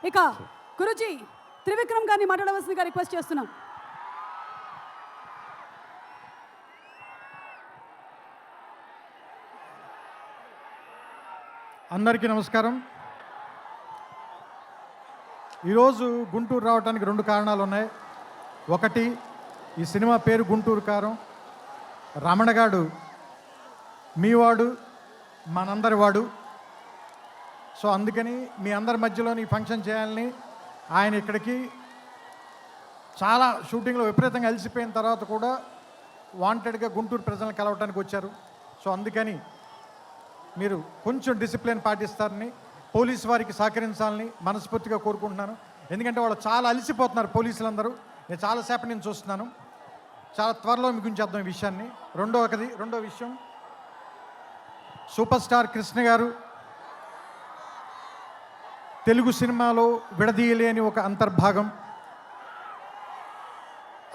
ఇక గురుజీ త్రివిక్రమ్ గారిని మాట్లాడవలసిందిగా రిక్వెస్ట్ చేస్తున్నాం. అందరికీ నమస్కారం. ఈరోజు గుంటూరు రావడానికి 2 కారణాలు ఉన్నాయి. ఒకటి, ఈ సినిమా పేరు గుంటూరు కారం. రమణగాడు మీవాడు, మనందరి వాడు. సో అందుకని మీ అందరి మధ్యలోని ఫంక్షన్ చేయాలని ఆయన ఇక్కడికి చాలా షూటింగ్లో విపరీతంగా అలసిపోయిన తర్వాత కూడా వాంటెడ్గా గుంటూరు ప్రజలను కలవటానికి వచ్చారు. సో అందుకని మీరు కొంచెం డిసిప్లిన్ పాటిస్తారని, పోలీసు వారికి సహకరించాలని మనస్ఫూర్తిగా కోరుకుంటున్నాను. ఎందుకంటే వాళ్ళు చాలా అలసిపోతున్నారు పోలీసులందరూ. నేను చాలాసేపటి నుంచి చూస్తున్నాను. చాలా త్వరలో ముగించేద్దాం ఈ విషయాన్ని. రెండో విషయం, సూపర్ స్టార్ కృష్ణ గారు తెలుగు సినిమాలో విడదీయలేని ఒక అంతర్భాగం.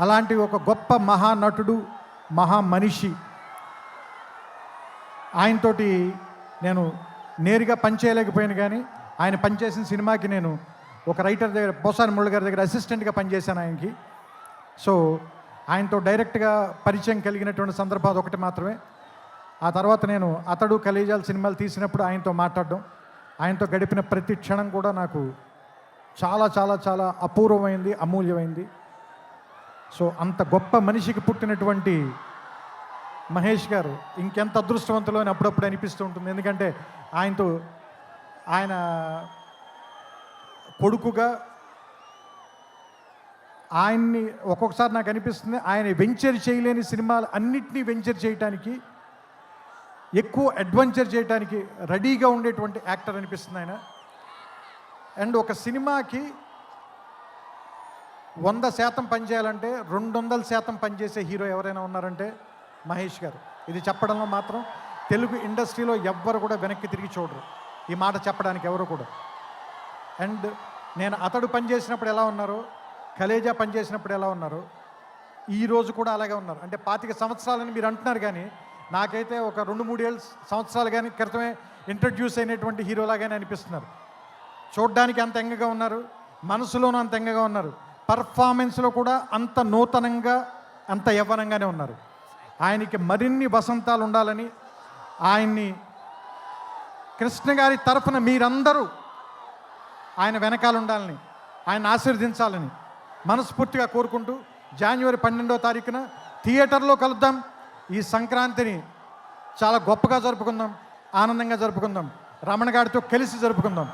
అలాంటి ఒక గొప్ప మహానటుడు, మహామనిషి. ఆయనతోటి నేను నేరుగా పనిచేయలేకపోయాను, కానీ ఆయన పనిచేసిన సినిమాకి నేను ఒక రైటర్ దగ్గర, పోసాని మురళి గారి దగ్గర అసిస్టెంట్గా పనిచేశాను ఆయనకి. సో ఆయనతో డైరెక్ట్గా పరిచయం కలిగినటువంటి సందర్భాలు ఒకటి మాత్రమే. ఆ తర్వాత నేను అతడు కలేజాలు సినిమాలు తీసినప్పుడు ఆయనతో మాట్లాడడం, ఆయనతో గడిపిన ప్రతి క్షణం కూడా నాకు చాలా చాలా చాలా అపూర్వమైంది, అమూల్యమైంది. సో అంత గొప్ప మనిషికి పుట్టినటువంటి మహేష్ గారు ఇంకెంత అదృష్టవంతులు అని అప్పుడప్పుడు అనిపిస్తూ ఉంటుంది. ఎందుకంటే ఆయన కొడుకుగా ఆయన్ని ఒక్కొక్కసారి నాకు అనిపిస్తుంది, ఆయన వెంచర్ చేయలేని సినిమాలు అన్నిటినీ వెంచర్ చేయడానికి, ఎక్కువ అడ్వెంచర్ చేయడానికి రెడీగా ఉండేటువంటి యాక్టర్ అనిపిస్తుంది ఆయన. అండ్ ఒక సినిమాకి 100% పనిచేయాలంటే 200% పనిచేసే హీరో ఎవరైనా ఉన్నారంటే మహేష్ గారు. ఇది చెప్పడంలో మాత్రం తెలుగు ఇండస్ట్రీలో ఎవ్వరు కూడా వెనక్కి తిరిగి చూడరు, ఈ మాట చెప్పడానికి ఎవరు కూడా. అండ్ నేను అతడు పనిచేసినప్పుడు ఎలా ఉన్నారో, కలేజా పనిచేసినప్పుడు ఎలా ఉన్నారో, ఈరోజు కూడా అలాగే ఉన్నారు. అంటే 25 సంవత్సరాలని మీరు అంటున్నారు, కానీ నాకైతే ఒక 2-3 సంవత్సరాలు కానీ క్రితమే ఇంట్రడ్యూస్ అయినటువంటి హీరోలాగానే అనిపిస్తున్నారు. చూడ్డానికి అంత ఎంగగా ఉన్నారు, మనసులోనూ అంత ఎంగగా ఉన్నారు, పర్ఫార్మెన్స్లో కూడా అంత నూతనంగా, అంత యవ్వనంగానే ఉన్నారు. ఆయనకి మరిన్ని వసంతాలు ఉండాలని, ఆయన్ని కృష్ణ గారి తరఫున మీరందరూ ఆయన వెనకాల ఉండాలని, ఆయన ఆశీర్వదించాలని మనస్ఫూర్తిగా కోరుకుంటూ, జనవరి 12వ తారీఖున థియేటర్లో కలుద్దాం. ఈ సంక్రాంతిని చాలా గొప్పగా జరుపుకుందాం, ఆనందంగా జరుపుకుందాం, రమణ గారితో కలిసి జరుపుకుందాం.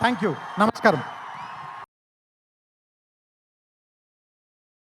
థ్యాంక్ యూ, నమస్కారం.